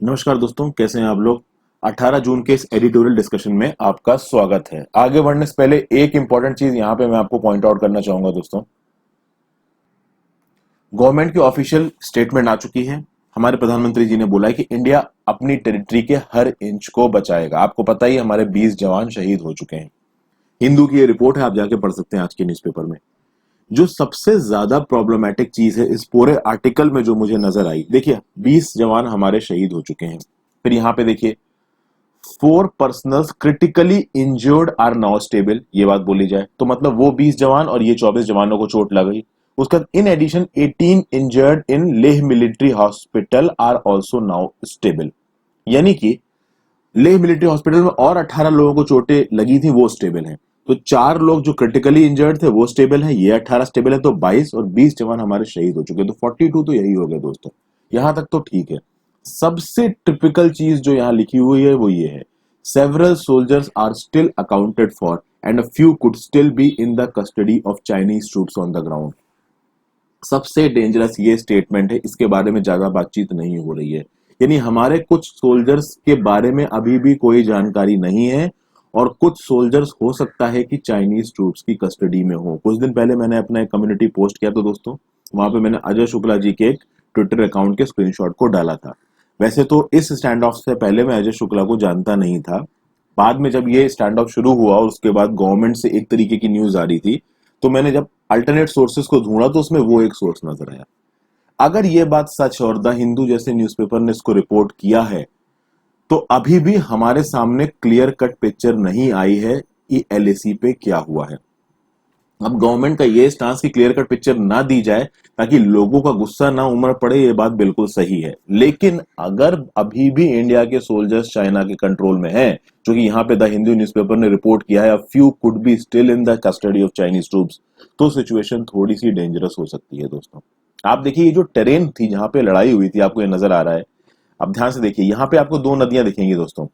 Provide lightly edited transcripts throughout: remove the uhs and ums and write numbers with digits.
नमस्कार दोस्तों, कैसे हैं आप लोग। 18 जून के इस एडिटोरियल डिस्कशन में आपका स्वागत है। आगे बढ़ने से पहले एक इंपॉर्टेंट चीज यहां पे मैं आपको पॉइंट आउट करना चाहूंगा दोस्तों। गवर्नमेंट की ऑफिशियल स्टेटमेंट आ चुकी है। हमारे प्रधानमंत्री जी ने बोला है कि इंडिया अपनी टेरिटरी के हर इंच को बचाएगा। आपको पता ही हमारे 20 जवान शहीद हो चुके हैं। हिंदू की ये रिपोर्ट है, आप जाके पढ़ सकते हैं आज के न्यूज़पेपर में। जो सबसे ज्यादा प्रॉब्लमैटिक चीज है इस पूरे आर्टिकल में जो मुझे नजर आई, देखिए 20 जवान हमारे शहीद हो चुके हैं। फिर यहाँ पे देखिए 4 personals critically injured are now stable, ये बात बोली जाए तो मतलब वो 20 जवान और ये 24 जवानों को चोट लग गई। उसका in addition 18 injured in Leh military hospital are also now stable, यानी कि लेह मिलिट्री हॉस्पिटल में और 18 लोगों को चोटें लगी थी, वो स्टेबल हैं। तो 4 लोग जो क्रिटिकली इंजर्ड थे वो स्टेबल हैं, ये 18 स्टेबल है, तो 22 और 20 जवान हमारे शहीद हो चुके हैं। तो 42 तो यही हो गए दोस्तों। यहां तक तो ठीक है। सबसे टिपिकल चीज जो यहां लिखी हुई है वो ये है, several soldiers are still accounted for and a few could still be in the custody of Chinese troops on the ground. सबसे डेंजरस ये स्टेटमेंट है, इसके बारे में ज्यादा बातचीत नहीं हो रही है। यानी हमारे कुछ सोल्जर्स के बारे में अभी भी कोई जानकारी नहीं है और कुछ सोल्जर्स हो सकता है कि चाइनीज ट्रूप्स की कस्टडी में हो। कुछ दिन पहले मैंने अपना एक कम्युनिटी पोस्ट किया था दोस्तों, वहां पे मैंने अजय शुक्ला जी के एक ट्विटर अकाउंट के स्क्रीनशॉट को डाला था। वैसे तो इस स्टैंड ऑफ से पहले मैं अजय शुक्ला को जानता नहीं था। बाद में जब ये स्टैंड ऑफ शुरू हुआ और उसके बाद गवर्नमेंट से एक तरीके की न्यूज आ रही थी, तो मैंने जब अल्टरनेट सोर्सेस को ढूंढा तो उसमें वो एक सोर्स नजर आया। अगर ये बात सच और द हिंदू जैसे न्यूज़पेपर ने इसको रिपोर्ट किया है, तो अभी भी हमारे सामने क्लियर कट पिक्चर नहीं आई है कि एलएसी पे क्या हुआ है। अब गवर्नमेंट का ये स्टांस की क्लियर कट पिक्चर ना दी जाए ताकि लोगों का गुस्सा ना उमड़ पड़े, ये बात बिल्कुल सही है। लेकिन अगर अभी भी इंडिया के सोल्जर्स चाइना के कंट्रोल में हैं, जो कि यहाँ पे द हिंदू न्यूज़पेपर ने रिपोर्ट किया है, अ few could be still in the custody of Chinese troops, तो सिचुएशन थोड़ी सी डेंजरस हो सकती है दोस्तों। आप देखिए ये जो टेरेन थी जहां पे लड़ाई हुई थी, आपको ये नजर आ रहा है। अब ध्यान से देखिए, यहाँ पे आपको दो नदियां दिखेंगी दोस्तों।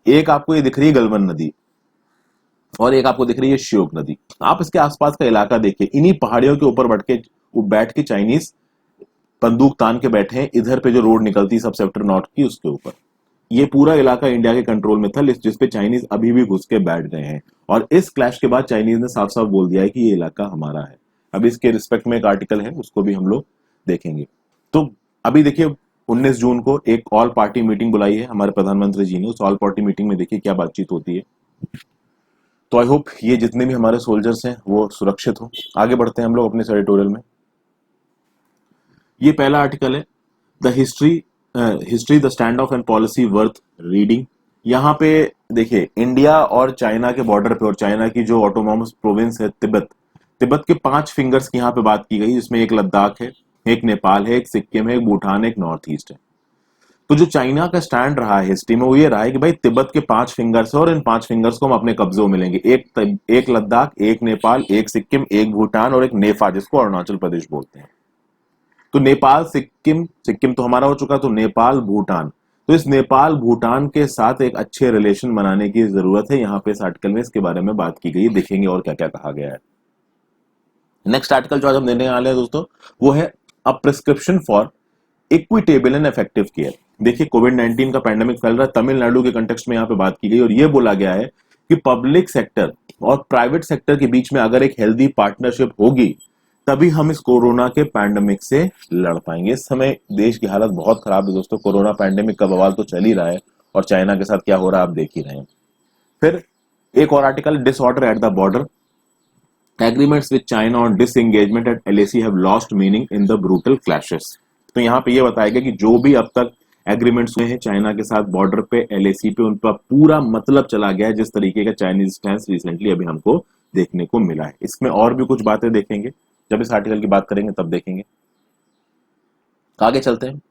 एक आपको ये दिख रही है गलवन नदी और एक आपको दिख रही है श्योक नदी। आप इसके आसपास का इलाका देखिए, इन्हीं पहाड़ियों के ऊपर बैठ के चाइनीज बंदूक तान के बैठे हैं। इधर पे जो रोड निकलती है सब सेक्टर नॉर्थ की, उसके ऊपर ये पूरा इलाका इंडिया के कंट्रोल में था, जिसपे चाइनीज अभी भी घुस के बैठ गए हैं। और इस क्लैश के बाद चाइनीज ने साफ साफ बोल दिया है कि ये इलाका हमारा है। अब इसके रिस्पेक्ट में एक आर्टिकल है, उसको भी हम लोग देखेंगे। तो अभी देखिए 19 जून को एक ऑल पार्टी मीटिंग बुलाई है हमारे प्रधानमंत्री जी ने। उस ऑल पार्टी मीटिंग में देखिए क्या बातचीत होती है। तो आई होप ये जितने भी हमारे सोल्जर्स हैं वो सुरक्षित हो। आगे बढ़ते हैं हम लोग अपने एडिटोरियल में। ये पहला आर्टिकल है, the history the stand of and policy worth reading. यहाँ पे देखिए इंडिया और चाइना के बॉर्डर पे और चाइना की जो ऑटोनॉमस प्रोविंस है तिब्बत, तिब्बत के 5 फिंगर्स की यहाँ पे बात की गई, जिसमें एक लद्दाख है, एक नेपाल है, एक सिक्किम है, एक भूटान है, एक नॉर्थ ईस्ट है। तो जो चाइना का स्टैंड रहा है हिस्ट्री में वो ये रहा है कि भाई तिब्बत के 5 फिंगर्स है और इन 5 फिंगर्स को हम अपने कब्जे में मिलेंगे। एक लद्दाख, एक नेपाल, एक सिक्किम, एक भूटान और एक नेफा, जिसको अरुणाचल प्रदेश बोलते हैं। तो नेपाल सिक्किम, सिक्किम तो हमारा हो चुका, तो नेपाल भूटान। तो इस नेपाल भूटान के साथ एक अच्छे रिलेशन बनाने की जरूरत है। यहाँ पे इस आर्टिकल में इसके बारे में बात की गई है, देखेंगे और क्या क्या कहा गया है। नेक्स्ट आर्टिकल जो आज हम देने वाले हैं दोस्तों, वो है a prescription for equitable and effective care. देखिए कोविड 19 का पैंडेमिक फैल रहा है, तमिलनाडु के कंटेक्स्ट में यहाँ पे बात की गई और ये बोला गया है कि पब्लिक सेक्टर और प्राइवेट सेक्टर के बीच में अगर एक हेल्दी पार्टनरशिप होगी तभी हम इस कोरोना के पैंडेमिक से लड़ पाएंगे। इस समय देश की हालत बहुत खराब है दोस्तों। कोरोना पैंडेमिक का बवाल तो चल ही रहा है और चाइना के साथ क्या हो रहा है आप देख ही रहे हैं। फिर एक और article, disorder at the border, agreements with China on disengagement at LAC have lost meaning in the brutal clashes. तो यहाँ पे ये बताया गया कि जो भी अब तक एग्रीमेंट्स हुए हैं चाइना के साथ बॉर्डर पे एलएसी पे, उनका पूरा मतलब चला गया है, जिस तरीके का चाइनीज स्टैंस रिसेंटली अभी हमको देखने को मिला है। इसमें और भी कुछ बातें देखेंगे, जब इस आर्टिकल की बात करेंगे तब देखेंगे। आगे चलते हैं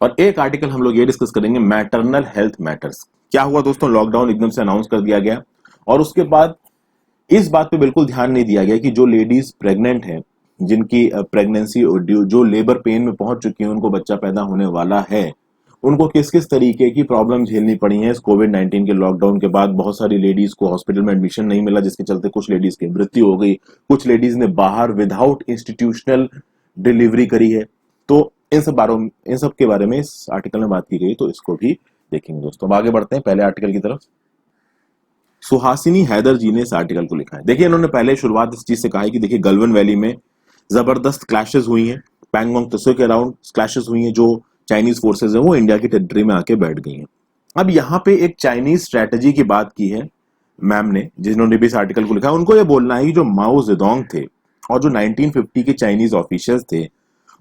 और एक आर्टिकल हम लोग ये डिस्कस करेंगे, मैटरनल हेल्थ मैटर्स। क्या हुआ दोस्तों, लॉकडाउन एकदम से अनाउंस कर दिया गया और उसके बाद इस बात पे बिल्कुल ध्यान नहीं दिया गया कि जो लेडीज प्रेग्नेंट हैं, जिनकी प्रेगनेंसी जो लेबर पेन में पहुंच चुकी है, उनको बच्चा पैदा होने वाला है, उनको किस किस तरीके की प्रॉब्लम झेलनी पड़ी है इस कोविड 19 के लॉकडाउन के बाद। बहुत सारी लेडीज को हॉस्पिटल में एडमिशन नहीं मिला, जिसके चलते कुछ लेडीज की मृत्यु हो गई, कुछ लेडीज ने बाहर विदाउट इंस्टीट्यूशनल डिलीवरी करी है। तो इन सब के बारे में इस आर्टिकल में बात की गई, तो इसको भी देखेंगे दोस्तों। अब आगे बढ़ते हैं पहले आर्टिकल की तरफ। सुहासिनी हैदर जी ने इस आर्टिकल को लिखा है। देखिए इन्होंने पहले शुरुआत इस चीज से कहा है कि देखिए गलवान वैली में जबरदस्त क्लैशेस हुई हैं, पैंगोंग त्सो के अराउंड क्लैशेस हुई हैं, जो चाइनीज फोर्सेज है वो इंडिया की टेरिटरी में आके बैठ गई हैं। अब यहाँ पे एक चाइनीज स्ट्रेटेजी की बात की है मैम ने, जिन्होंने भी इस आर्टिकल को लिखा है। उनको ये बोलना है कि जो माओ जेडोंग थे और जो 1950 के चाइनीज ऑफिशियल्स थे,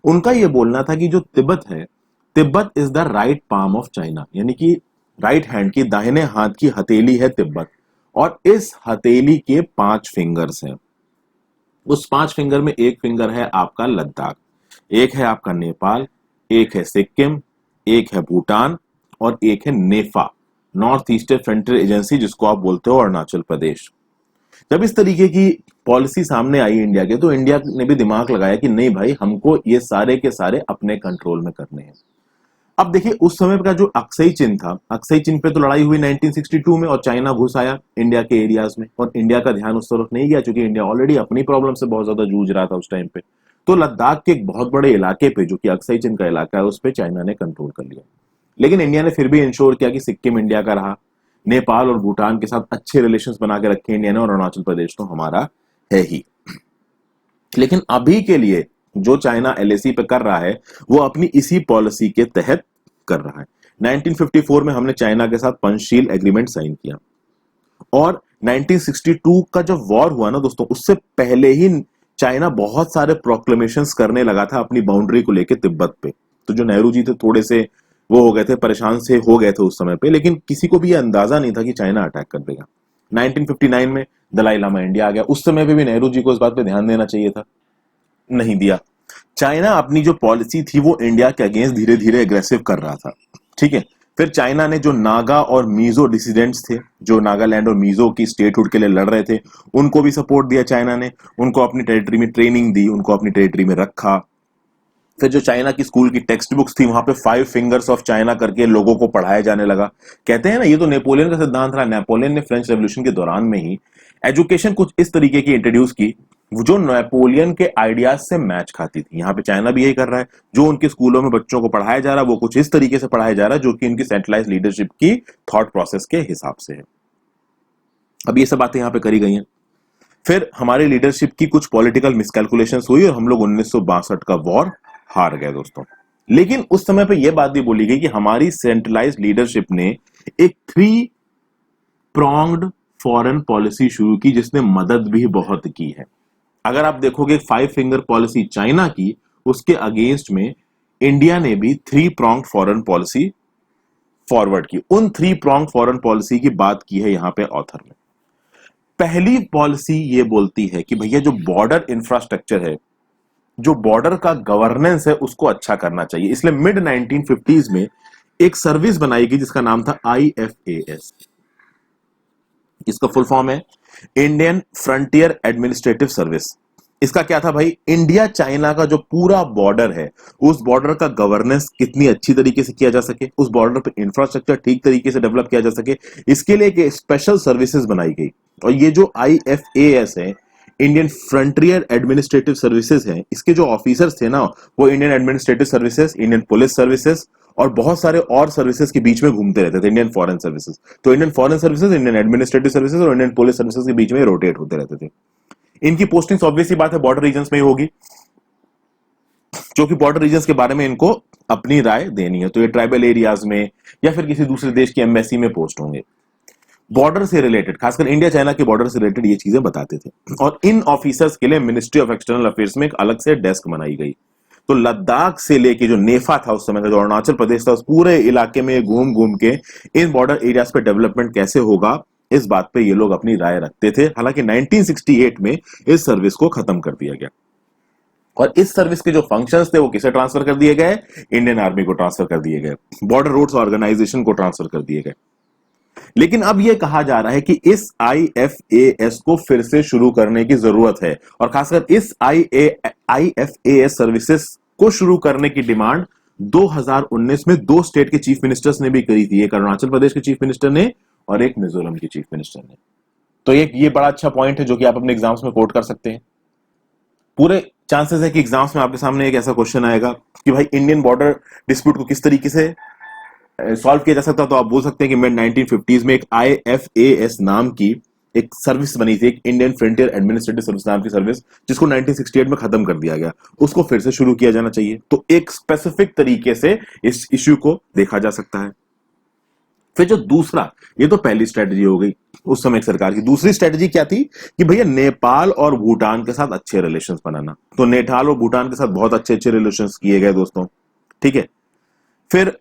उनका ये बोलना था कि जो तिब्बत है, Tibet is the right palm of China, यानी कि राइट हैंड की, दाहिने हाथ की हथेली है तिब्बत, और इस हथेली के 5 फिंगर्स हैं। उस 5 फिंगर में एक फिंगर है आपका लद्दाख, एक है आपका नेपाल, एक है सिक्किम, एक है भूटान, और एक है नेफा, नॉर्थ ईस्टर्न फ्रंटियर एजेंसी, जिसको आप बोलते हो अरुणाचल प्रदेश। जब इस तरीके की पॉलिसी सामने आई इंडिया के, तो इंडिया ने भी दिमाग लगाया कि नहीं भाई, हमको ये सारे के सारे अपने कंट्रोल में करने हैं। अब देखिए उस समय का जो अक्साई चिन था, अक्साई चिन पे तो लड़ाई हुई 1962 में, और चाइना घुस आया इंडिया के एरियाज में, और इंडिया का ध्यान उस तरफ नहीं गया, क्योंकि इंडिया ऑलरेडी अपनी प्रॉब्लम से बहुत ज्यादा जूझ रहा था उस टाइम पे। तो लद्दाख के एक बहुत बड़े इलाके पे, जो कि अक्साई चिन का इलाका है, उस पर चाइना ने कंट्रोल कर लिया। लेकिन इंडिया ने फिर भी इंश्योर किया कि सिक्किम इंडिया का रहा, नेपाल और भूटान के साथ अच्छे रिलेशंस बना के रखे इंडिया ने, और अरुणाचल प्रदेश तो हमारा है ही। लेकिन अभी के लिए जो चाइना एलएसी पे कर रहा है, वो अपनी इसी पॉलिसी के तहत कर रहा है। 1954 में हमने चाइना के साथ पंचशील एग्रीमेंट साइन किया, और 1962 का जब वॉर हुआ ना दोस्तों, उससे पहले ही चाइना बहुत सारे प्रोक्लेमेशंस करने लगा था अपनी बाउंड्री को लेके तिब्बत पे। तो जो नेहरू जी थे थोड़े से वो हो गए थे, परेशान से हो गए थे उस समय पे, लेकिन किसी को भी ये अंदाजा नहीं था कि चाइना अटैक कर देगा। 1959 में दलाई लामा इंडिया आ गया। उस समय पे भी नेहरू जी को इस बात पे ध्यान देना चाहिए था, नहीं दिया। चाइना अपनी जो पॉलिसी थी वो इंडिया के अगेंस्ट धीरे धीरे एग्रेसिव कर रहा था, ठीक है। फिर चाइना ने जो नागा और मीजो डिसिडेंट्स थे, जो नागालैंड और मीजो की स्टेटहुड के लिए लड़ रहे थे, उनको भी सपोर्ट दिया चाइना ने, उनको अपनी टेरिटरी में ट्रेनिंग दी, उनको अपनी टेरिटरी में रखा। फिर जो चाइना की स्कूल की टेक्स्ट बुक्स थी, वहां पे 5 फिंगर्स ऑफ चाइना करके लोगों को पढ़ाया जाने लगा। कहते हैं ना, ये तो नेपोलियन का सिद्धांत था। नेपोलियन ने फ्रेंच रेवोल्यूशन के दौरान में ही एजुकेशन कुछ इस तरीके की इंट्रोड्यूस की, जो नेपोलियन के आइडियाज से मैच खाती थी। यहाँ पे चाइना भी यही कर रहा है, जो उनके स्कूलों में बच्चों को पढ़ाया जा रहा है वो कुछ इस तरीके से पढ़ाया जा रहा है, जो कि उनकी सेंट्रलाइज लीडरशिप की थॉट प्रोसेस के हिसाब से है। अब ये सब बातें यहाँ पे करी गई हैं। फिर हमारी लीडरशिप की कुछ पॉलिटिकल मिसकैलकुलेशंस हुई, और हम लोग 1962 का वॉर हार गए दोस्तों। लेकिन उस समय पे यह बात भी बोली गई कि हमारी सेंट्रलाइज्ड लीडरशिप ने एक 3 pronged फॉरेन पॉलिसी शुरू की, जिसने मदद भी बहुत की है। अगर आप देखोगे 5 फिंगर पॉलिसी चाइना की, उसके अगेंस्ट में इंडिया ने भी 3 pronged फॉरेन पॉलिसी फॉरवर्ड की। उन 3 pronged फॉरेन पॉलिसी की बात की है यहां पे ऑथर ने। पहली पॉलिसी ये बोलती है कि भैया जो बॉर्डर इंफ्रास्ट्रक्चर है, जो बॉर्डर का गवर्नेंस है, उसको अच्छा करना चाहिए। इसलिए मिड 1950s में एक सर्विस बनाई गई जिसका नाम था IFAS। इसका फुल फॉर्म है इंडियन फ्रंटियर एडमिनिस्ट्रेटिव सर्विस। इसका क्या था भाई, इंडिया चाइना का जो पूरा बॉर्डर है, उस बॉर्डर का गवर्नेंस कितनी अच्छी तरीके से किया जा सके, उस बॉर्डर पे इंफ्रास्ट्रक्चर ठीक तरीके से डेवलप किया जा सके, इसके लिए एक स्पेशल सर्विसेज बनाई गई। और ये जो IFAS है, इंडियन फ्रंटियर एडमिनिस्ट्रेटिव सर्विसेज है, इसके जो ऑफिसर्स थे ना, वो Indian administrative services, Indian police services और बहुत सारे और सर्विसेज के बीच में घूमते रहते थे। इंडियन फॉरेन सर्विसेज, तो Indian foreign services, Indian administrative services और इंडियन पुलिस सर्विसेज के बीच में रोटेट होते रहते थे। इनकी पोस्टिंग ऑब्वियसली बात है बॉर्डर रीजन्स में ही होगी, क्योंकि बॉर्डर रीजन्स के बारे में इनको अपनी राय देनी है। तो ये ट्राइबल एरियाज में या फिर किसी दूसरे देश की एम्बेसी में पोस्ट होंगे। बॉर्डर से रिलेटेड, खासकर इंडिया चाइना के बॉर्डर से रिलेटेड ये चीजें बताते थे। और इन ऑफिसर्स के लिए मिनिस्ट्री ऑफ एक्सटर्नल अफेयर्स में एक अलग से डेस्क बनाई गई। तो लद्दाख से लेके जो नेफा था उस समय का, जो अरुणाचल प्रदेश था, उस पूरे इलाके में घूम घूम के इन बॉर्डर एरियाज पे डेवलपमेंट कैसे होगा, इस बात पे ये लोग अपनी राय रखते थे। हालांकि 1968 में इस सर्विस को खत्म कर दिया गया, और इस सर्विस के जो फंक्शंस थे वो किसे ट्रांसफर कर दिए गए, इंडियन आर्मी को ट्रांसफर कर दिए गए, बॉर्डर रोड्स ऑर्गेनाइजेशन को ट्रांसफर कर दिए गए। लेकिन अब यह कहा जा रहा है कि इस IFAS को फिर से शुरू करने की जरूरत है, और खासकर इस IFAS सर्विसेज को शुरू करने की डिमांड 2019 में 2 स्टेट के चीफ मिनिस्टर्स ने भी करी थी। एक अरुणाचल प्रदेश के चीफ मिनिस्टर ने और एक मिजोरम के चीफ मिनिस्टर ने। तो ये बड़ा अच्छा पॉइंट है जो कि आप अपने एग्जाम्स में कोट कर सकते हैं। पूरे चांसेस है कि एग्जाम्स में आपके सामने एक ऐसा क्वेश्चन आएगा कि भाई इंडियन बॉर्डर डिस्प्यूट को किस तरीके से सॉल्व किया जा सकता, तो आप बोल सकते हैं कि मिड 1950s में एक IFAS नाम की एक सर्विस बनी थी, एक इंडियन फ्रंटियर एडमिनिस्ट्रेटिव सर्विस नाम की सर्विस, जिसको 1968 में खत्म कर दिया गया, उसको फिर से शुरू किया जाना चाहिए। तो एक स्पेसिफिक तरीके से इस इश्यू को देखा जा सकता है। फिर जो दूसरा, ये तो पहली स्ट्रेटजी हो गई उस समय सरकार की। दूसरी स्ट्रेटजी क्या थी कि भैया नेपाल और भूटान के साथ अच्छे रिलेशंस बनाना। तो नेपाल और भूटान के साथ बहुत अच्छे अच्छे रिलेशंस किए गए दोस्तों, ठीक है। फिर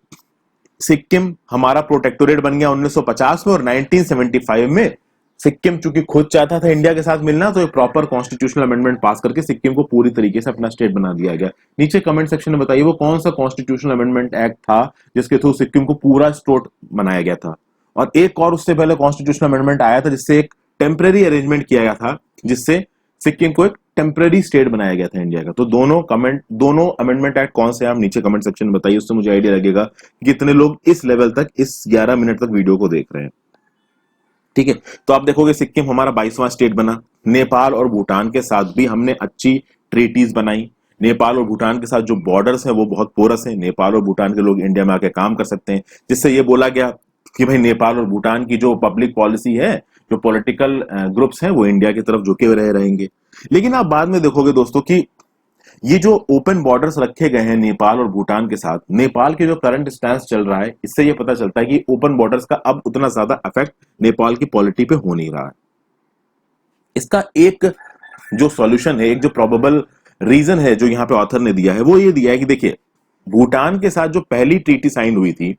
सिक्किम हमारा प्रोटेक्टोरेट बन गया 1950 में, और 1975 में सिक्किम चूंकि खुद चाहता था इंडिया के साथ मिलना, तो एक प्रॉपर कॉन्स्टिट्यूशनल अमेंडमेंट पास करके सिक्किम को पूरी तरीके से अपना स्टेट बना दिया गया। नीचे कमेंट सेक्शन में बताइए वो कौन सा कॉन्स्टिट्यूशनल अमेंडमेंट एक्ट था जिसके थ्रू सिक्किम को पूरा स्टेट बनाया गया था। और एक और उससे पहले कॉन्स्टिट्यूशनल अमेंडमेंट आया था जिससे एक टेम्परेरी अरेंजमेंट किया गया था, जिससे सिक्किम को एक टेम्परेरी स्टेट बनाया गया था इंडिया का। तो दोनों अमेंडमेंट एक्ट कौन से हैं, आप नीचे कमेंट सेक्शन में बताइए, उससे मुझे आइडिया लगेगा कि कितने लोग इस लेवल तक, इस 11 मिनट तक वीडियो को देख रहे हैं, ठीक है। तो आप देखोगे सिक्किम हमारा 22वां स्टेट बना। नेपाल और भूटान के साथ भी हमने अच्छी ट्रीटीज बनाई। नेपाल और भूटान के साथ जो बॉर्डर्स हैं वो बहुत पोरस हैं, नेपाल और भूटान के लोग इंडिया में आके काम कर सकते हैं, जिससे ये बोला गया कि भाई नेपाल और भूटान की जो पब्लिक पॉलिसी है, जो पॉलिटिकल ग्रुप्स हैं, वो इंडिया की तरफ झुके हुए रहेंगे। लेकिन आप बाद में देखोगे दोस्तों कि ये जो ओपन बॉर्डर्स रखे गए हैं नेपाल और भूटान के साथ, नेपाल के जो करंट स्टैंस चल रहा है, इससे ये पता चलता है कि ओपन बॉर्डर्स का अब उतना ज्यादा इफेक्ट नेपाल की पॉलिटी पे हो नहीं रहा है। इसका एक जो सॉल्यूशन है, एक जो प्रोबेबल रीजन है जो यहाँ पे ऑथर ने दिया है, वो ये दिया है कि देखिए भूटान के साथ जो पहली ट्रीटी साइन हुई थी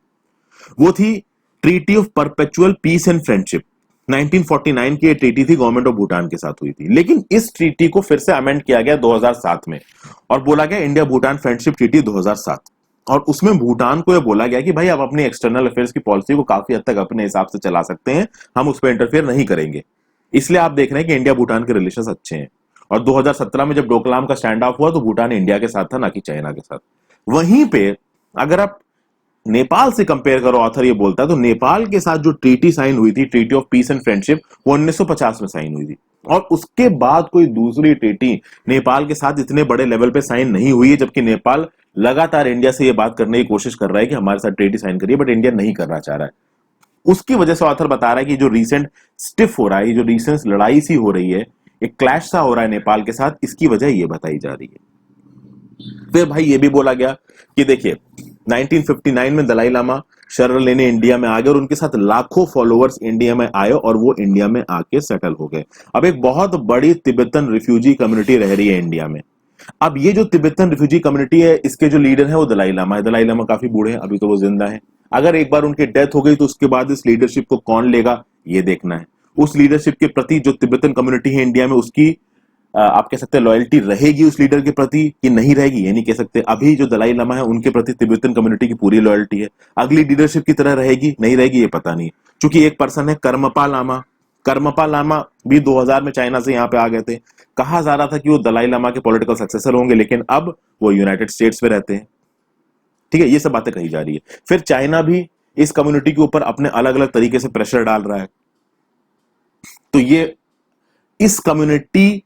वो थी treaty of perpetual peace and friendship. 1949 की ये ट्रीटी थी, गवर्नमेंट ऑफ भूटान के साथ हुई थी। लेकिन इस ट्रीटी को फिर से अमेंड किया गया 2007 में, और बोला गया इंडिया भूटान फ्रेंडशिप ट्रीटी 2007। और उसमें भूटान को यह बोला गया कि भाई आप अपनी एक्सटर्नल अफेयर्स की पॉलिसी को काफी हद तक अपने हिसाब से चला सकते हैं, हम उस पर इंटरफेयर नहीं करेंगे। इसलिए आप देख रहे हैं कि इंडिया भूटान के रिलेशंस अच्छे हैं। और 2017 में जब डोकलाम का स्टैंड ऑफ हुआ तो भूटान इंडिया के साथ था, ना कि चाइना के साथ। वहीं पे अगर आप नेपाल से कंपेयर करो, ऑथर ये बोलता है, तो नेपाल के साथ जो ट्रीटी साइन हुई थी, treaty of peace and friendship, वो 1950 में साइन हुई थी। और उसके बाद कोई दूसरी ट्रीटी नेपाल के साथ इतने बड़े लेवल पे साइन नहीं हुई है, जबकि नेपाल लगातार इंडिया से ये बात करने की कोशिश कर रहा है कि हमारे साथ ट्रीटी साइन करिए, बट इंडिया नहीं करना चाह रहा है। उसकी वजह से ऑथर बता रहा है कि जो रिसेंट स्टिफ हो रहा है, जो रिसेंट लड़ाई सी हो रही है, एक क्लैश सा हो रहा है नेपाल के साथ, इसकी वजह ये बताई जा रही है। फिर भाई ये भी बोला गया कि देखिए 1959 में दलाई लामा शरण लेने इंडिया में आ गए, और उनके साथ लाखों फॉलोअर्स इंडिया में आए, और वो इंडिया में आके सेटल हो गए। अब एक बहुत बड़ी तिब्बतन रिफ्यूजी कम्युनिटी रह रही है इंडिया में। अब ये जो तिब्बतन रिफ्यूजी कम्युनिटी है, इसके जो लीडर है वो दलाई लामा है। दलाई लामा काफी बूढ़े हैं, अभी तो वो जिंदा है। अगर एक बार उनकी डेथ हो गई तो उसके बाद इस लीडरशिप को कौन लेगा, ये देखना है। उस लीडरशिप के प्रति जो तिब्बतन कम्युनिटी है इंडिया में, उसकी आप कह सकते हैं लॉयल्टी रहेगी उस लीडर के प्रति कि नहीं रहेगी, ये नहीं कह सकते। अभी जो दलाई लामा है उनके प्रति तिब्बतन कम्युनिटी की पूरी लॉयल्टी है। अगली लीडरशिप की तरह रहेगी नहीं रहेगी, ये पता नहीं। क्योंकि एक पर्सन है करमपा लामा, करमपा लामा भी 2000 में चाइना से यहाँ पे आ गए थे। कहा जा रहा था कि वो दलाई लामा के पॉलिटिकल सक्सेसर होंगे, लेकिन अब वो यूनाइटेड स्टेट्स में रहते हैं, ठीक है। ये सब बातें कही जा रही है। फिर चाइना भी इस कम्युनिटी के ऊपर अपने अलग अलग तरीके से प्रेशर डाल रहा है। तो ये इस कम्युनिटी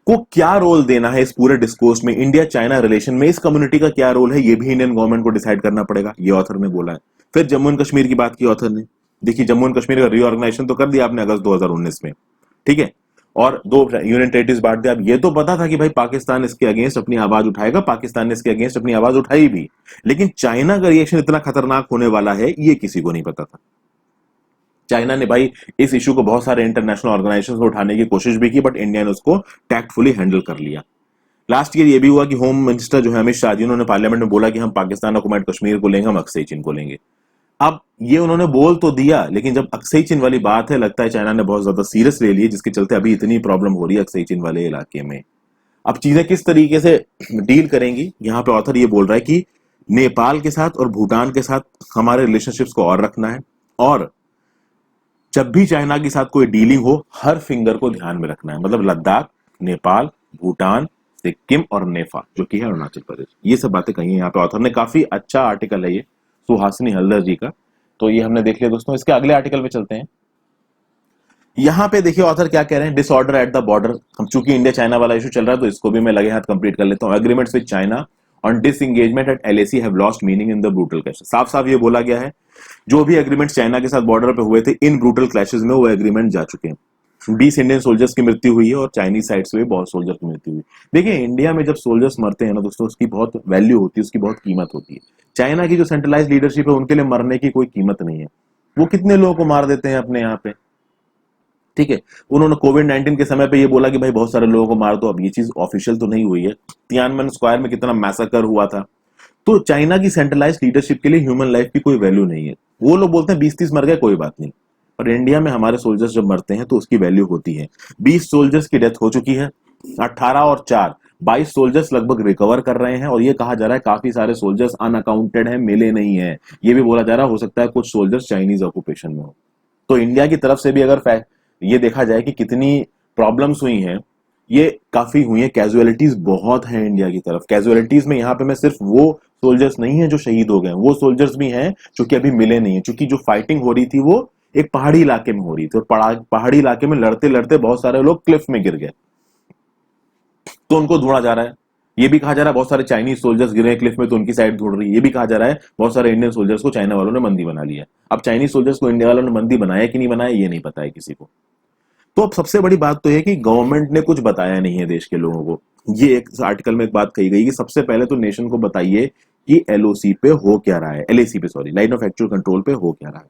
को क्या रोल देना है इस पूरे डिस्कोर्स में, इंडिया चाइना रिलेशन में इस कम्युनिटी का क्या रोल है, ये भी इंडियन गवर्नमेंट को डिसाइड करना पड़ेगा, ये ऑथर ने बोला है। फिर जम्मू एंड कश्मीर की बात की ऑथर ने। देखिए जम्मू एंड कश्मीर का रीऑर्गेनाइजेशन तो कर दिया आपने अगस्त 2019 में, ठीक है, और 2 यूनियन टेरिटरीज बांट दिया। अब ये तो पता था कि भाई पाकिस्तान इसके अगेंस्ट अपनी आवाज उठाएगा, पाकिस्तान ने इसके अगेंस्ट अपनी आवाज उठाई भी, लेकिन चाइना का रिएक्शन इतना खतरनाक होने वाला है ये किसी को नहीं पता था। चाइना ने भाई इस इशू को बहुत सारे इंटरनेशनल ऑर्गेनाइजेशंस में उठाने की कोशिश भी की, बट इंडिया ने उसको टैक्टफुली हैंडल कर लिया। लास्ट ईयर ये भी हुआ कि होम मिनिस्टर जो है अमित शाह जी, उन्होंने पार्लियामेंट में बोला कि हम पाकिस्तान ऑक्युपाइड कश्मीर को लेंगे, हम अक्सई चीन को लेंगे। अब ये उन्होंने बोल तो दिया, लेकिन जब अक्सई चीन वाली बात है, लगता है चाइना ने बहुत ज्यादा सीरियस ले ली, जिसके चलते अभी इतनी प्रॉब्लम हो रही है अक्सई चीन वाले इलाके में। अब चीजें किस तरीके से डील करेंगी, यहाँ पे ऑथर ये बोल रहा है कि नेपाल के साथ और भूटान के साथ हमारे रिलेशनशिप्स को और रखना है, और जब भी चाइना के साथ कोई डीलिंग हो, हर फिंगर को ध्यान में रखना है। मतलब लद्दाख, नेपाल, भूटान, सिक्किम और नेफा जो कि है अरुणाचल प्रदेश, ये सब बातें कही है यहाँ पे ऑथर ने। काफी अच्छा आर्टिकल है ये सुहासिनी हल्दर जी का, तो ये हमने देख लिया दोस्तों। इसके अगले आर्टिकल पे चलते हैं। यहाँ पे देखिए ऑथर क्या कह रहे हैं, डिसऑर्डर एट द बॉर्डर। हम चूंकि इंडिया चाइना वाला इशू चल रहा है तो इसको भी मैं लगे हाथ कंप्लीट कर लेता हूँ। Agreements with China on disengagement at LAC have lost meaning in the brutal clashes. साफ साफ ये बोला गया है जो भी एग्रीमेंट चाइना के साथ बॉर्डर पे हुए थे इन ब्रूटल क्लैशेस में वो एग्रीमेंट जा चुके हैं। 20 इंडियन सोल्जर्स की मृत्यु हुई है और चाइनीज साइड से भी बहुत सोल्जर की मृत्यु हुई। देखिए इंडिया में जब सोल्जर्स मरते हैं ना दोस्तों, उसकी बहुत वैल्यू होती है, उसकी बहुत कीमत होती है। चाइना की जो सेंट्रलाइज लीडरशिप है उनके लिए मरने की कोई कीमत नहीं है। वो कितने लोगों को मार देते हैं अपने यहाँ पे, ठीक है। उन्होंने कोविड-19 के समय पे ये बोला कि भाई बहुत सारे लोगों को मार दो। अब ये चीज ऑफिशियल तो नहीं हुई है। तियानमेन स्क्वायर में कितना मैसेकर हुआ था। तो चाइना की सेंट्रलाइज लीडरशिप के लिए ह्यूमन लाइफ की कोई वैल्यू नहीं है। वो लोग बोलते हैं 20-30 मर गए कोई बात नहीं, पर इंडिया में हमारे सोल्जर्स जब मरते हैं तो उसकी वैल्यू होती है। 20 सोल्जर्स की डेथ हो चुकी है, 18 और 4 22 सोल्जर्स लगभग रिकवर कर रहे हैं और ये कहा जा रहा है काफी सारे सोल्जर्स अनअकाउंटेड हैं, मिले नहीं है। ये भी बोला जा रहा है हो सकता है कुछ सोल्जर्स चाइनीज ऑक्यूपेशन में हो। तो इंडिया की तरफ से भी अगर ये देखा जाए कि कितनी प्रॉब्लम्स हुई हैं, ये काफी हुई है। कैजुअलिटीज बहुत हैं इंडिया की तरफ। कैजुअलिटीज में यहाँ पे मैं सिर्फ वो सोल्जर्स नहीं है जो शहीद हो गए, वो सोल्जर्स भी हैं जो कि अभी मिले नहीं है। क्योंकि जो फाइटिंग हो रही थी वो एक पहाड़ी इलाके में हो रही थी और पहाड़ी इलाके में लड़ते लड़ते बहुत सारे लोग क्लिफ में गिर गए, तो उनको ढूंढा जा रहा है। ये भी कहा जा रहा है बहुत सारे चाइनीज सोल्जर्स गिरे क्लिफ में तो उनकी साइड ढूंढ रही है। ये भी कहा जा रहा है बहुत सारे इंडियन सोल्जर्स को चाइना वालों ने बंदी बना लिया। अब चाइनीज सोल्जर्स को इंडिया वालों ने बंदी बनाया कि नहीं बनाया ये नहीं पता है किसी को। तो अब सबसे बड़ी बात तो है कि गवर्नमेंट ने कुछ बताया नहीं है देश के लोगों को। ये एक आर्टिकल में एक बात कही गई कि सबसे पहले तो नेशन को बताइए कि एलओसी पे हो क्या रहा है, एलएसी पे sorry, line of actual control पे हो क्या रहा है।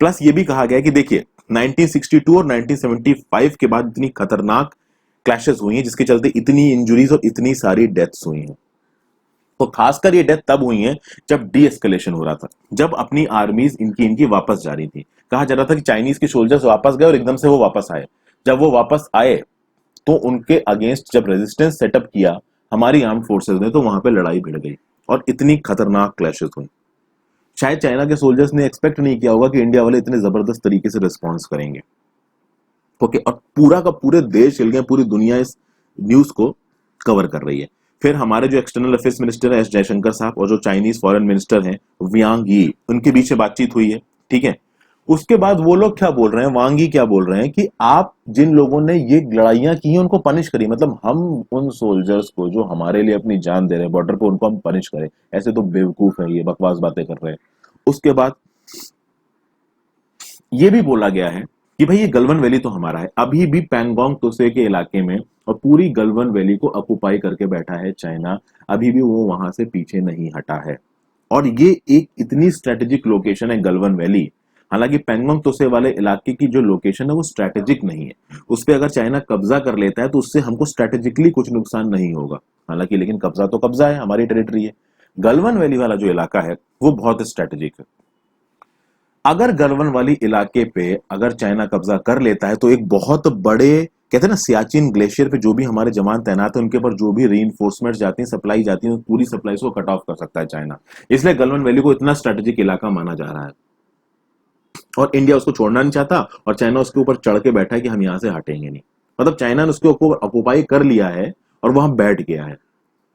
प्लस ये भी कहा गया है कि देखिए 1962 और 1975 के बाद इतनी खतरनाक क्लैशेस हुई हैं जिसके चलते इतनी इंजुरीज और इतनी सारी डेथ्स हुई हैं। तो खासकर ये डेथ तब हुई है जब डी एस्केलेशन हो रहा था, जब अपनी आर्मीज इनकी वापस जा रही थी। कहा जा रहा था कि चाइनीज के सोल्जर्स वापस गए और एकदम से वो वापस आए। जब वो वापस आए तो उनके अगेंस्ट जब रेजिस्टेंस सेटअप किया हमारी आर्म फोर्सेस ने तो वहां पे लड़ाई भिड़ गई और इतनी खतरनाक क्लैशेस हुई। शायद चाइना के सोल्जर्स ने एक्सपेक्ट नहीं किया होगा कि इंडिया वाले इतने जबरदस्त तरीके से रिस्पॉन्स करेंगे। ओके, और पूरा का पूरे देश हिल गए, पूरी दुनिया इस न्यूज को कवर कर रही है। फिर हमारे जो एक्सटर्नल अफेयर्स मिनिस्टर है एस जयशंकर साहब और जो चाइनीज फॉरेन मिनिस्टर हैं वांग यी, उनके बीच में बातचीत हुई है, ठीक है। उसके बाद वो लोग क्या बोल रहे हैं, वांग यी क्या बोल रहे हैं कि आप जिन लोगों ने ये लड़ाइयां की हैं उनको पनिश करिए। मतलब हम उन सोल्जर्स को जो हमारे लिए अपनी जान दे रहे हैं बॉर्डर पे उनको हम पनिश करें। ऐसे तो बेवकूफ है, ये बकवास बातें कर रहे हैं। उसके बाद ये भी बोला गया है कि भाई ये गलवन वैली तो हमारा है। अभी भी पैंगोंग त्सो के इलाके में और पूरी गलवन वैली को ऑक्युपाई करके बैठा है चाइना। अभी भी वो वहां से पीछे नहीं हटा है और ये एक इतनी स्ट्रेटेजिक लोकेशन है गलवन वैली। हालांकि पैंगोंग त्सो वाले इलाके की जो लोकेशन है वो स्ट्रेटेजिक नहीं है। उस पर अगर चाइना कब्जा कर लेता है तो उससे हमको स्ट्रेटेजिकली कुछ नुकसान नहीं होगा। हालांकि लेकिन कब्जा तो कब्जा है, हमारी टेरिटरी है। गलवन वैली वाला जो इलाका है वो बहुत स्ट्रेटेजिक है। अगर गलवन वाली इलाके पे अगर चाइना कब्जा कर लेता है तो एक बहुत बड़े, कहते हैं ना, सियाचिन ग्लेशियर पे जो भी हमारे जवान तैनात हैं उनके पर जो भी रीइंफोर्समेंट जाती हैं, सप्लाई जाती है, पूरी सप्लाई को कट ऑफ कर सकता है चाइना। इसलिए गलवन वैली को इतना स्ट्रेटेजिक इलाका माना जा रहा है और इंडिया उसको छोड़ना नहीं चाहता और चाइना उसके ऊपर चढ़ के बैठा है कि हम यहां से हटेंगे नहीं। मतलब चाइना ने उसके ऊपर ऑक्युपाई कर लिया है और वहां बैठ गया है।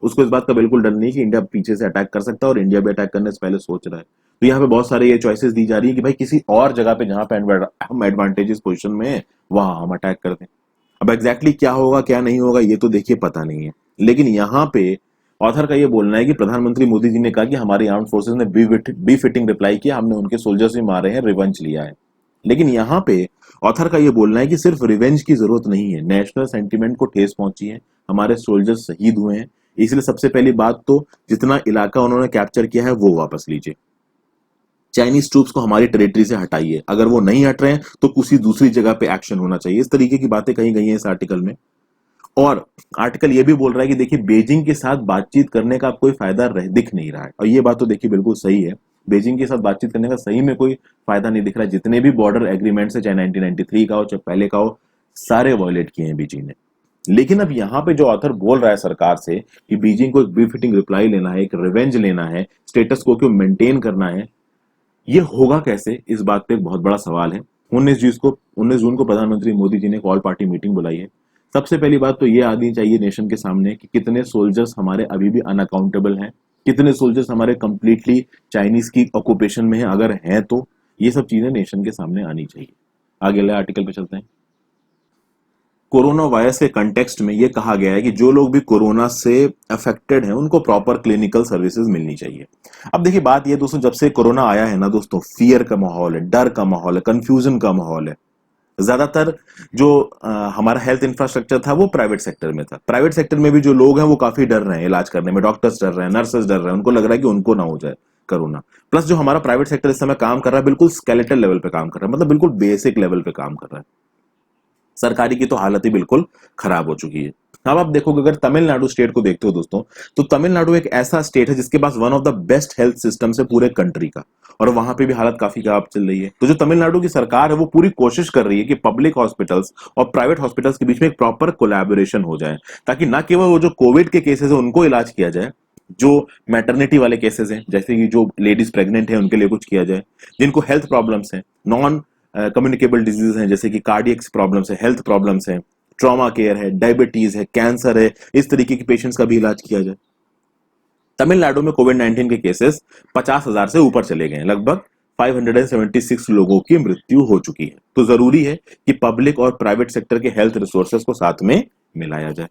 उसको इस बात का बिल्कुल डर नहीं कि इंडिया पीछे से अटैक कर सकता है और इंडिया भी अटैक करने से पहले सोच रहा है। तो यहाँ पे बहुत सारे ये चॉइसेस दी जा रही है कि भाई किसी और जगह पे जहां पे हम एडवांटेजेस पोजीशन में है वहां हम अटैक कर दें। अब एग्जैक्टली क्या होगा क्या नहीं होगा ये तो देखिए पता नहीं है, लेकिन यहाँ पे ऑथर का ये बोलना है कि प्रधानमंत्री मोदी जी ने कहा कि हमारी आर्म फोर्सेस ने बी फिटिंग रिप्लाई किया, हमने उनके सोल्जर्स भी मारे हैं, रिवेंज लिया है। लेकिन यहाँ पे ऑथर का ये बोलना है कि सिर्फ रिवेंज की जरूरत नहीं है, नेशनल सेंटिमेंट को ठेस पहुंची है, हमारे सोल्जर्स शहीद हुए हैं। इसलिए सबसे पहली बात तो जितना इलाका उन्होंने कैप्चर किया है वो वापस लीजिए। चाइनीज ट्रूप्स को हमारी टेरिटरी से हटाइए। अगर वो नहीं हट रहे हैं तो किसी दूसरी जगह पे एक्शन होना चाहिए। इस तरीके की बातें कही गई हैं इस आर्टिकल में। और आर्टिकल ये भी बोल रहा है कि देखिए बेजिंग के साथ बातचीत करने का कोई फायदा दिख नहीं रहा है और ये बात तो देखिए बिल्कुल सही है। बेजिंग के साथ बातचीत करने का सही में कोई फायदा नहीं दिख रहा है। जितने भी बॉर्डर एग्रीमेंट्स है, चाहे 1993 का हो चाहे पहले का हो, सारे वायलेट किए हैं बीजिंग ने। लेकिन अब यहाँ पे जो ऑथर बोल रहा है सरकार से कि बीजिंग को एक बिफिटिंग रिप्लाई लेना है, एक रिवेंज लेना है, स्टेटस को मेंटेन करना है, ये होगा कैसे, इस बात पे एक बहुत बड़ा सवाल है। 19 जून को प्रधानमंत्री मोदी जी ने एक ऑल पार्टी मीटिंग बुलाई है। सबसे पहली बात तो ये आनी चाहिए नेशन के सामने कि कितने सोल्जर्स हमारे अभी भी अनअकाउंटेबल हैं, कितने सोल्जर्स हमारे कंप्लीटली चाइनीज की ऑक्युपेशन में है, अगर हैं तो ये सब चीजें नेशन के सामने आनी चाहिए। अगले आर्टिकल पे चलते हैं। कोरोना वायरस के कंटेक्स्ट में ये कहा गया है कि जो लोग भी कोरोना से अफेक्टेड हैं उनको प्रॉपर क्लिनिकल सर्विसेज मिलनी चाहिए। अब देखिए बात ये दोस्तों, जब से कोरोना आया है ना दोस्तों, फियर का माहौल है, डर का माहौल है, कंफ्यूजन का माहौल है। ज्यादातर जो हमारा हेल्थ इंफ्रास्ट्रक्चर था वो प्राइवेट सेक्टर में था। प्राइवेट सेक्टर में भी जो लोग हैं वो काफी डर रहे हैं इलाज करने में, डॉक्टर्स डर रहे हैं, नर्सेस डर रहे हैं, उनको लग रहा है कि उनको ना हो जाए कोरोना। प्लस जो हमारा प्राइवेट सेक्टर इस समय काम कर रहा है बिल्कुल स्केलेटल लेवल पे काम कर रहा है, मतलब बिल्कुल बेसिक लेवल पे काम कर रहा है। सरकारी की तो हालत ही बिल्कुल खराब हो चुकी है। अब आप देखोगे, अगर तमिलनाडु स्टेट को देखते हो दोस्तों, तो तमिलनाडु एक ऐसा स्टेट है जिसके पास one of the best health system है पूरे कंट्री का, और वहां पे भी हालत काफी खराब चल रही है। तो जो तमिलनाडु की सरकार है वो पूरी कोशिश कर रही है कि पब्लिक हॉस्पिटल्स और प्राइवेट हॉस्पिटल्स के बीच में एक प्रॉपर कोलैबोरेशन हो जाए, ताकि ना केवल वो जो कोविड के केसेस है उनको इलाज किया जाए, जो मैटरनिटी वाले केसेस हैं जैसे कि जो लेडीज प्रेग्नेंट है उनके लिए कुछ किया जाए, जिनको हेल्थ प्रॉब्लम्स हैं, नॉन कम्युनिकेबल डिजीज हैं जैसे कि कार्डियक प्रॉब्लम्स है, हेल्थ प्रॉब्लम्स है, ट्रॉमा केयर है, डायबिटीज है, कैंसर है, इस तरीके के पेशेंट्स का भी इलाज किया जाए। तमिलनाडु में कोविड 19 के केसेस 50,000 से ऊपर चले गए हैं, लगभग 576 लोगों की मृत्यु हो चुकी है। तो जरूरी है कि पब्लिक और प्राइवेट सेक्टर के हेल्थ रिसोर्सेज को साथ में मिलाया जाए।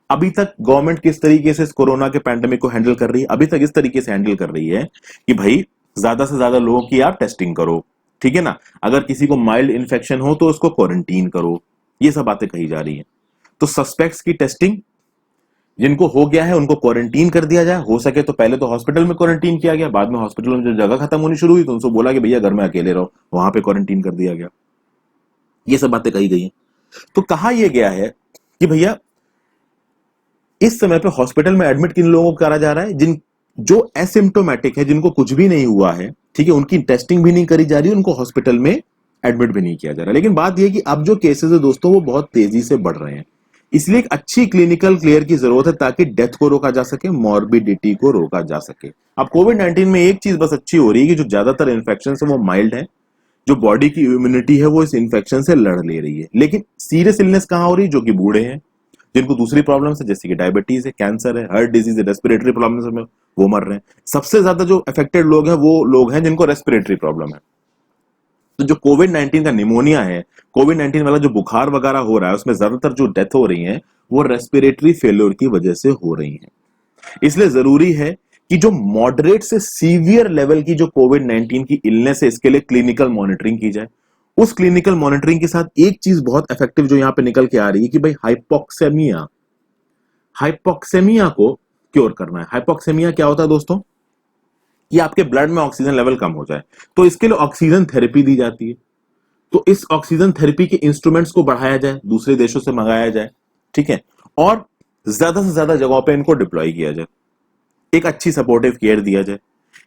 अभी तक गवर्नमेंट किस तरीके से इस कोरोना के पैंडेमिक को हैंडल कर रही है? अभी तक इस तरीके से हैंडल कर रही है कि भाई ज्यादा से ज्यादा लोगों की आप टेस्टिंग करो, ठीक है ना, अगर किसी को माइल्ड इन्फेक्शन हो तो उसको क्वारंटीन करो, ये सब बातें कही जा रही हैं। तो सस्पेक्ट्स की टेस्टिंग, जिनको हो गया है उनको क्वारंटीन कर दिया जाए, हो सके तो पहले तो हॉस्पिटल में क्वारंटीन किया गया, बाद में हॉस्पिटल में जो जगह खत्म होनी शुरू हुई तो उनको बोला कि भैया घर में अकेले रहो, वहां पे क्वारंटीन कर दिया गया। ये सब बातें कही गई हैं। तो कहा यह गया है कि भैया इस समय पे हॉस्पिटल में एडमिट किन लोगों को करा जा रहा है? जिन जो एसिम्टोमेटिक है, जिनको कुछ भी नहीं हुआ है, ठीक है, उनकी टेस्टिंग भी नहीं करी जा रही, उनको हॉस्पिटल में एडमिट भी नहीं किया जा रहा। लेकिन बात यह कि अब जो केसेस है दोस्तों वो बहुत तेजी से बढ़ रहे हैं, इसलिए एक अच्छी क्लिनिकल क्लियर की जरूरत है ताकि डेथ को रोका जा सके, मॉर्बिडिटी को रोका जा सके। अब कोविड 19 में एक चीज बस अच्छी हो रही है कि जो ज्यादातर इन्फेक्शन है वो माइल्ड है, जो बॉडी की इम्यूनिटी है वो इस इन्फेक्शन से लड़ ले रही है। लेकिन सीरियस इलनेस कहां हो रही है? जो कि बूढ़े हैं, जिनको दूसरी प्रॉब्लम है जैसे कि डायबिटीज है, कैंसर है, हार्ट डिजीज है, रेस्पिरेटरी प्रॉब्लम है, वो मर रहे हैं। सबसे ज्यादा जो अफेक्टेड लोग हैं वो लोग हैं जिनको रेस्पिरेटरी प्रॉब्लम है। तो जो कोविड 19 का निमोनिया है, कोविड 19 वाला जो बुखार वगैरह हो रहा है, उसमें ज्यादातर जो डेथ हो रही है वो रेस्पिरेटरी फेल्योर की वजह से हो रही है। इसलिए जरूरी है कि जो मॉडरेट से सीवियर लेवल की जो कोविड 19 की इलनेस है, इसके लिए क्लिनिकल मॉनिटरिंग की जाए। उस क्लिनिकल मॉनिटरिंग के साथ एक चीज बहुत इफेक्टिव जो यहां पे निकल के आ रही है कि भाई हाइपोक्सेमिया, हाइपोक्सेमिया को क्योर करना है। हाइपोक्सेमिया क्या होता है दोस्तों? कि आपके ब्लड में ऑक्सीजन लेवल कम हो जाए, तो इसके लिए ऑक्सीजन थेरेपी दी जाती है। तो इस ऑक्सीजन थेरेपी के इंस्ट्रूमेंट्स को बढ़ाया जाए, दूसरे देशों से मंगाया जाए, ठीक है, और ज्यादा से ज्यादा जगहों पे इनको डिप्लॉय किया जाए, एक अच्छी सपोर्टिव केयर दिया जाए।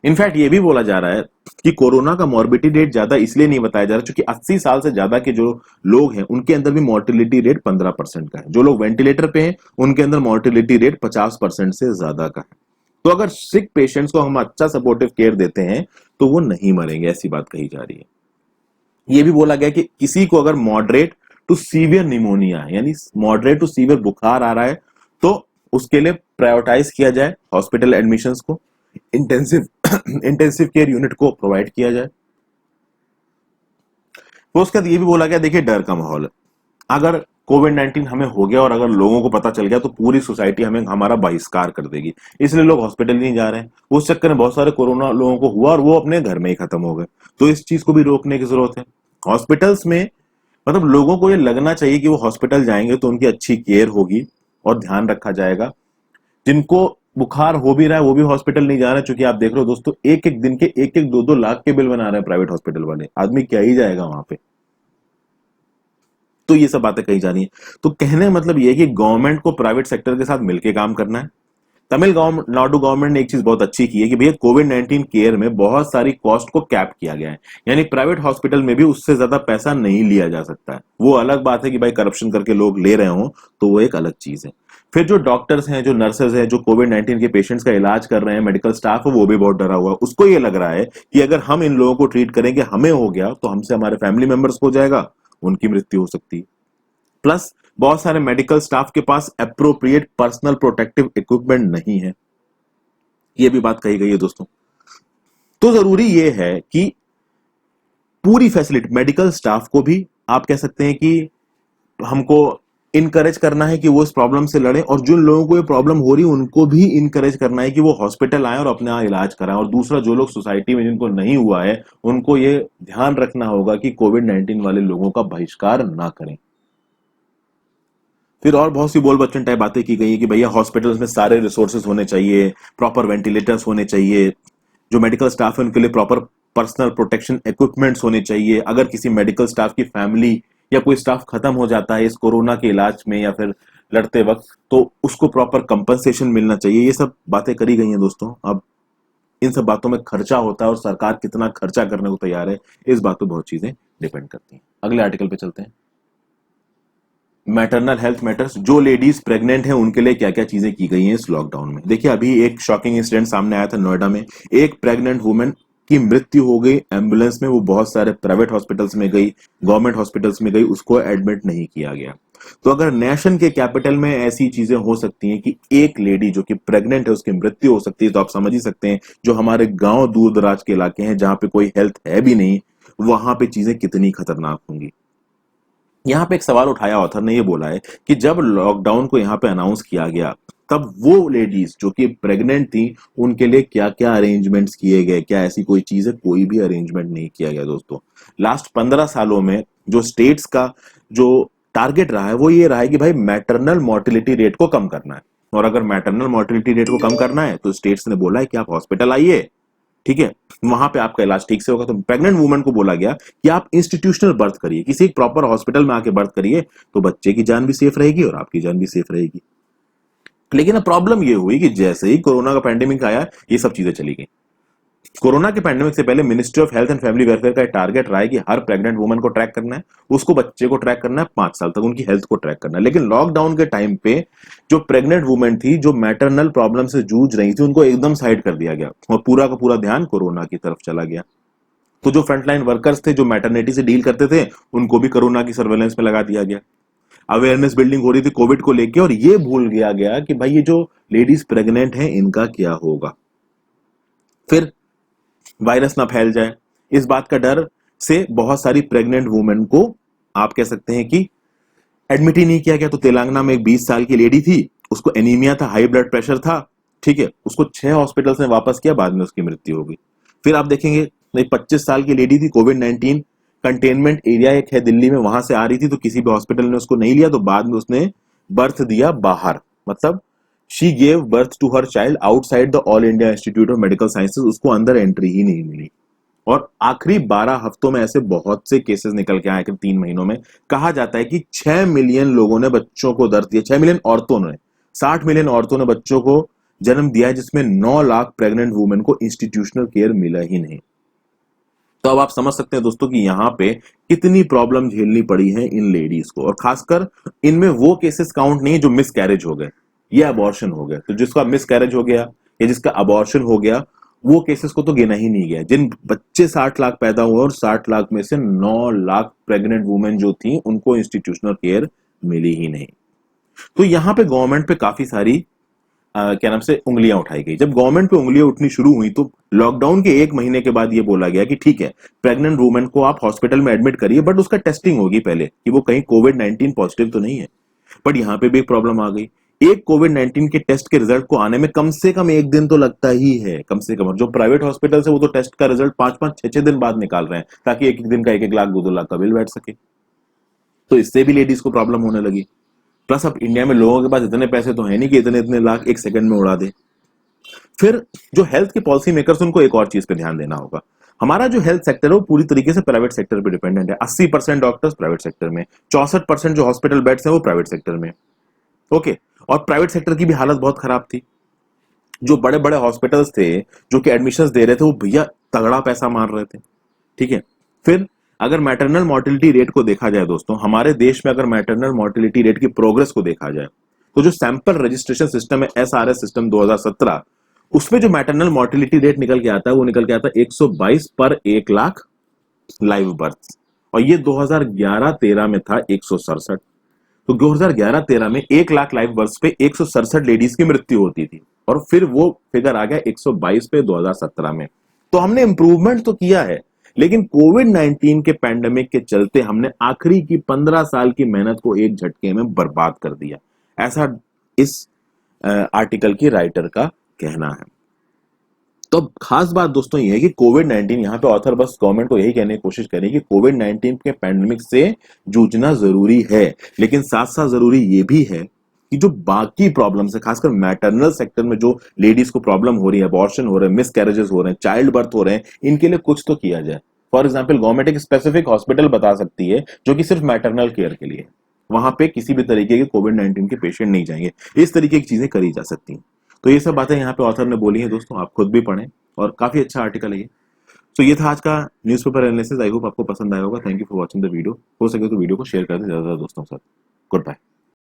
इनफैक्ट ये भी बोला जा रहा है कि कोरोना का मॉर्बिडिटी रेट ज्यादा इसलिए नहीं बताया जा रहा क्योंकि 80 साल से ज्यादा के जो लोग हैं उनके अंदर भी मॉर्टिलिटी रेट 15% का है। जो लोग वेंटिलेटर पे हैं उनके अंदर मॉर्टिलिटी रेट 50% से ज्यादा का है। तो अगर सिक पेशेंट्स को हम अच्छा सपोर्टिव केयर देते हैं तो वो नहीं मरेंगे, ऐसी बात कही जा रही है। ये भी बोला गया कि किसी को अगर मॉडरेट टू सीवियर निमोनिया यानी मॉडरेट टू सीवियर बुखार आ रहा है तो उसके लिए प्रायोरिटाइज किया जाए हॉस्पिटल एडमिशंस को, इंटेंसिव इंटेंसिव केयर यूनिट को प्रोवाइड किया जाए। तो उसके बाद ये भी बोला गया, देखिए डर का माहौल है, अगर कोविड 19 हमें हो गया और अगर लोगों को पता चल गया तो पूरी सोसाइटी हमें हमारा बहिष्कार कर देगी, इसलिए लोग हॉस्पिटल नहीं जा रहे हैं। उस चक्कर में बहुत सारे कोरोना लोगों को हुआ और वो अपने घर में ही खत्म हो गए। तो इस चीज को भी रोकने की जरूरत है। हॉस्पिटल्स में मतलब लोगों को ये लगना चाहिए कि वो हॉस्पिटल जाएंगे तो उनकी अच्छी केयर होगी और ध्यान रखा जाएगा। जिनको बुखार हो भी रहा है वो भी हॉस्पिटल नहीं जा रहे हैं, क्योंकि आप देख रहे हो दोस्तों एक एक दिन के 1-1, 2-2 लाख के बिल बना रहे हैं प्राइवेट हॉस्पिटल वाले, आदमी क्या ही जाएगा वहां पे। तो ये सब बातें कही जा रही हैं। तो कहने मतलब ये है कि गवर्नमेंट को प्राइवेट सेक्टर के साथ मिलकर काम करना है। तमिलनाडु गवर्नमेंट ने एक चीज बहुत अच्छी की है कि भैया कोविड 19 केयर में बहुत सारी कॉस्ट को कैप किया गया है, यानी प्राइवेट हॉस्पिटल में भी उससे ज्यादा पैसा नहीं लिया जा सकता है। वो अलग बात है कि भाई करप्शन करके लोग ले रहे हो तो वो एक अलग चीज है। फिर जो डॉक्टर्स हैं, जो नर्सेज हैं, जो कोविड 19 के पेशेंट्स का इलाज कर रहे हैं, मेडिकल स्टाफ है, वो भी बहुत डरा हुआ है। उसको ये लग रहा है कि अगर हम इन लोगों को ट्रीट करेंगे, हमें हो गया तो हमसे हमारे फैमिली मेंबर्स को हो जाएगा, उनकी मृत्यु हो सकती है। प्लस बहुत सारे मेडिकल स्टाफ के पास अप्रोप्रिएट पर्सनल प्रोटेक्टिव इक्विपमेंट नहीं है, ये भी बात कही गई है दोस्तों। तो जरूरी ये है कि पूरी फैसिलिटी, मेडिकल स्टाफ को भी आप कह सकते हैं कि हमको इनकरेज करना है कि वो इस प्रॉब्लम से लड़े, और जिन लोगों को ये प्रॉब्लम हो रही है उनको भी इनकरेज करना है कि वो हॉस्पिटल आए और अपने यहाँ इलाज कराएं। और दूसरा, जो लोग सोसाइटी में जिनको नहीं हुआ है उनको ये ध्यान रखना होगा कि कोविड-19 वाले लोगों का बहिष्कार ना करें। फिर और बहुत सी बोल बच्चन टाइप बातें की गई है कि भैया हॉस्पिटल्स में सारे रिसोर्सेज होने चाहिए, प्रॉपर वेंटिलेटर्स होने चाहिए, जो मेडिकल स्टाफ है उनके लिए प्रॉपर पर्सनल प्रोटेक्शन इक्विपमेंट्स होने चाहिए, अगर किसी मेडिकल स्टाफ की फैमिली या कोई स्टाफ खत्म हो जाता है इस कोरोना के इलाज में या फिर लड़ते वक्त, तो उसको प्रॉपर कंपनसेशन मिलना चाहिए। ये सब बातें करी गई हैं दोस्तों। अब इन सब बातों में खर्चा होता है और सरकार कितना खर्चा करने को तैयार है, इस बात पर बहुत चीजें डिपेंड करती हैं। अगले आर्टिकल पे चलते हैं। मैटरनल हेल्थ मैटर्स, जो लेडीज प्रेग्नेंट हैं उनके लिए क्या क्या चीजें की गई हैं इस लॉकडाउन में। देखिए, अभी एक शॉकिंग इंसिडेंट सामने आया था नोएडा में। एक प्रेग्नेंट वुमेन की मृत्यु हो गई एम्बुलेंस में। वो बहुत सारे प्राइवेट हॉस्पिटल्स में गई, गवर्नमेंट हॉस्पिटल्स में गई, उसको एडमिट नहीं किया गया। तो अगर नेशन के कैपिटल में ऐसी चीजें हो सकती हैं कि एक लेडी जो कि प्रेग्नेंट है उसकी मृत्यु हो सकती है, तो आप समझ ही सकते हैं जो हमारे गांव दूर दराज के इलाके हैं जहां पे कोई हेल्थ है भी नहीं, वहां पे चीजें कितनी खतरनाक होंगी। यहाँ पे एक सवाल उठाया ऑथर ने, ये बोला है कि जब लॉकडाउन को यहाँ पे अनाउंस किया गया तब वो लेडीज जो कि प्रेग्नेंट थी उनके लिए क्या क्या अरेंजमेंट्स किए गए, क्या ऐसी कोई चीज है? कोई भी अरेंजमेंट नहीं किया गया दोस्तों। लास्ट 15 सालों में जो स्टेट्स का जो टारगेट रहा है वो ये रहा है कि भाई मैटरनल मोर्टिलिटी रेट को कम करना है, और अगर मैटरनल मोर्टिलिटी रेट को कम करना है तो स्टेट्स ने बोला है कि आप हॉस्पिटल आइए, ठीक है, वहां पे आपका इलाज ठीक से होगा। तो प्रेग्नेंट वुमन को बोला गया कि आप इंस्टीट्यूशनल बर्थ करिए, किसी एक प्रॉपर हॉस्पिटल में आके बर्थ करिए, तो बच्चे की जान भी सेफ रहेगी और आपकी जान भी सेफ रहेगी। लेकिन अब प्रॉब्लम ये हुई कि जैसे ही कोरोना का पैंडेमिक आया ये सब चीजें चली गई। कोरोना के पैंडेमिक से पहले ministry of health and family welfare का टारगेट रहा है कि हर प्रेग्नेंट वुमन को ट्रैक करना है, उसको बच्चे को ट्रैक करना है, 5 साल तक उनकी हेल्थ को ट्रैक करना है। लेकिन लॉकडाउन के टाइम पे जो प्रेग्नेंट वुमेन थी, जो मैटरनल प्रॉब्लम से जूझ रही थी, उनको एकदम साइड कर दिया गया और पूरा का पूरा ध्यान कोरोना की तरफ चला गया। तो जो फ्रंटलाइन वर्कर्स थे, जो मैटरनिटी से डील करते थे, उनको भी कोरोना की सर्वेलेंस में लगा दिया गया। अवेयरनेस बिल्डिंग हो रही थी कोविड को लेके, और ये भूल गया गया कि भाई ये जो लेडीज प्रेग्नेंट हैं इनका क्या होगा, फिर वायरस ना फैल जाए, इस बात का डर से बहुत सारी प्रेग्नेंट वुमेन को आप कह सकते हैं कि एडमिट ही नहीं किया गया। तो तेलंगाना में एक 20 साल की लेडी थी, उसको एनीमिया था, हाई ब्लड प्रेशर था, ठीक है, उसको 6 हॉस्पिटल्स में वापस किया, बाद में उसकी मृत्यु हो गई। फिर आप देखेंगे एक 25 साल की लेडी थी, कोविड-19 कंटेनमेंट एरिया एक है दिल्ली में, वहां से आ रही थी, तो किसी भी हॉस्पिटल ने उसको नहीं लिया, तो बाद में उसने बर्थ दिया बाहर, मतलब she gave birth to her child outside the All India Institute of Medical Sciences, उसको अंदर एंट्री ही नहीं मिली। और आखिरी 12 हफ्तों में ऐसे बहुत से केसेस निकल के आए कि 3 महीनों में कहा जाता है कि 6 मिलियन लोगों ने बच्चों को दर्द दिया, 6 मिलियन औरतों ने, 60 मिलियन औरतों ने बच्चों को जन्म दिया है, जिसमें 9 लाख प्रेग्नेंट वुमेन को इंस्टीट्यूशनल केयर मिला ही नहीं। तो अब आप समझ सकते हैं दोस्तों कि यहाँ पे कितनी प्रॉब्लम झेलनी पड़ी है इन लेडीज को, और खासकर इनमें वो केसेस काउंट नहीं जो मिस कैरेज हो गए या अबॉर्शन हो गया। तो जिसका मिस कैरेज हो गया या जिसका अबॉर्शन हो गया, वो केसेस को तो गिना ही नहीं गया। जिन बच्चे 60 लाख पैदा हुए और 60 लाख में से 9 लाख प्रेग्नेंट वुमेन जो थी उनको इंस्टीट्यूशनल केयर मिली ही नहीं। तो यहाँ पे गवर्नमेंट पे काफी सारी क्या नाम से उंगलियां उठाई गई। जब गवर्नमेंट पे उंगलियां उठनी शुरू हुई तो लॉकडाउन के 1 महीने के बाद ये बोला गया कि ठीक है, प्रेग्नेंट वुमेन को आप हॉस्पिटल में एडमिट करिए, बट उसका टेस्टिंग होगी पहले कि वो कहीं कोविड-19 पॉजिटिव तो नहीं है। बट यहाँ पे भी एक प्रॉब्लम आ गई, एक कोविड-19 के टेस्ट के रिजल्ट को आने में कम से कम 1 दिन तो लगता ही है, कम से कम। जो प्राइवेट हॉस्पिटल है वो तो टेस्ट का रिजल्ट 5-5, 6-6 दिन बाद निकाल रहे हैं, ताकि एक एक दिन का 1-1 लाख 2-2 लाख का बिल बैठ सके। तो इससे भी लेडीज को प्रॉब्लम होने लगी। प्लस अब इंडिया में लोगों के पास इतने पैसे तो है नहीं कि इतने इतने लाख एक सेकंड में उड़ा दे। फिर जो हेल्थ के पॉलिसी मेकर्स, उनको एक और चीज पे ध्यान देना होगा। हमारा जो हेल्थ सेक्टर है वो पूरी तरीके से प्राइवेट सेक्टर पे डिपेंडेंट है। 80% डॉक्टर्स प्राइवेट सेक्टर में, 64% जो हॉस्पिटल बेड्स हैं वो प्राइवेट सेक्टर में, ओके। और प्राइवेट सेक्टर की भी हालत बहुत खराब थी। जो बड़े बड़े हॉस्पिटल्स थे जो कि एडमिशंस दे रहे थे, वो भैया तगड़ा पैसा मार रहे थे, ठीक है। फिर अगर मैटरनल मोर्टिलिटी रेट को देखा जाए दोस्तों, हमारे देश में अगर मैटरनल मोर्टिलिटी रेट की प्रोग्रेस को देखा जाए, तो जो सैंपल रजिस्ट्रेशन सिस्टम है SRS सिस्टम 2017, उसमें जो मैटरनल मोर्टिलिटी रेट निकल के आता है वो निकल के आता है 122 पर 1 लाख लाइव बर्थ, और ये 2011-13 में था 167। तो 2011-13 में 1 लाख लाइव बर्थ पे 167 लेडीज की मृत्यु होती थी, और फिर वो फिगर आ गया 122 पे 2017 में। तो हमने इंप्रूवमेंट तो किया है, लेकिन कोविड 19 के पैंडेमिक के चलते हमने आखिरी की 15 साल की मेहनत को एक झटके में बर्बाद कर दिया, ऐसा इस आर्टिकल की राइटर का कहना है। तो अब खास बात दोस्तों ये है कि कोविड 19, यहाँ पे ऑथर बस गवर्नमेंट को यही कहने की कोशिश करें कि कोविड 19 के पैंडेमिक से जूझना जरूरी है, लेकिन साथ साथ जरूरी ये भी है कि जो बाकी प्रॉब्लम्स है, खासकर मैटरनल सेक्टर में जो लेडीज को प्रॉब्लम हो रही है, अबॉर्शन हो रहे हैं, मिस कैरेजेस हो रहे हैं, चाइल्ड बर्थ हो रहे हैं, इनके लिए कुछ तो किया जाए। फॉर एग्जाम्पल गवर्नमेंट एक स्पेसिफिक हॉस्पिटल बता सकती है जो कि सिर्फ मैटरनल केयर के लिए है, वहां पे किसी भी तरीके के कोविड 19 के पेशेंट नहीं जाएंगे। इस तरीके की चीजें करी जा सकती हैं। तो ये सब बातें यहाँ पे ऑथर ने बोली है दोस्तों, आप खुद भी पढ़ें और काफी अच्छा आर्टिकल है ये। तो ये था आज का न्यूज़पेपर एनालिसिस। आई होप आपको पसंद आया होगा। Thank you for watching the video. हो सके तो वीडियो को शेयर कर दें ज्यादा दोस्तों के साथ। Good bye.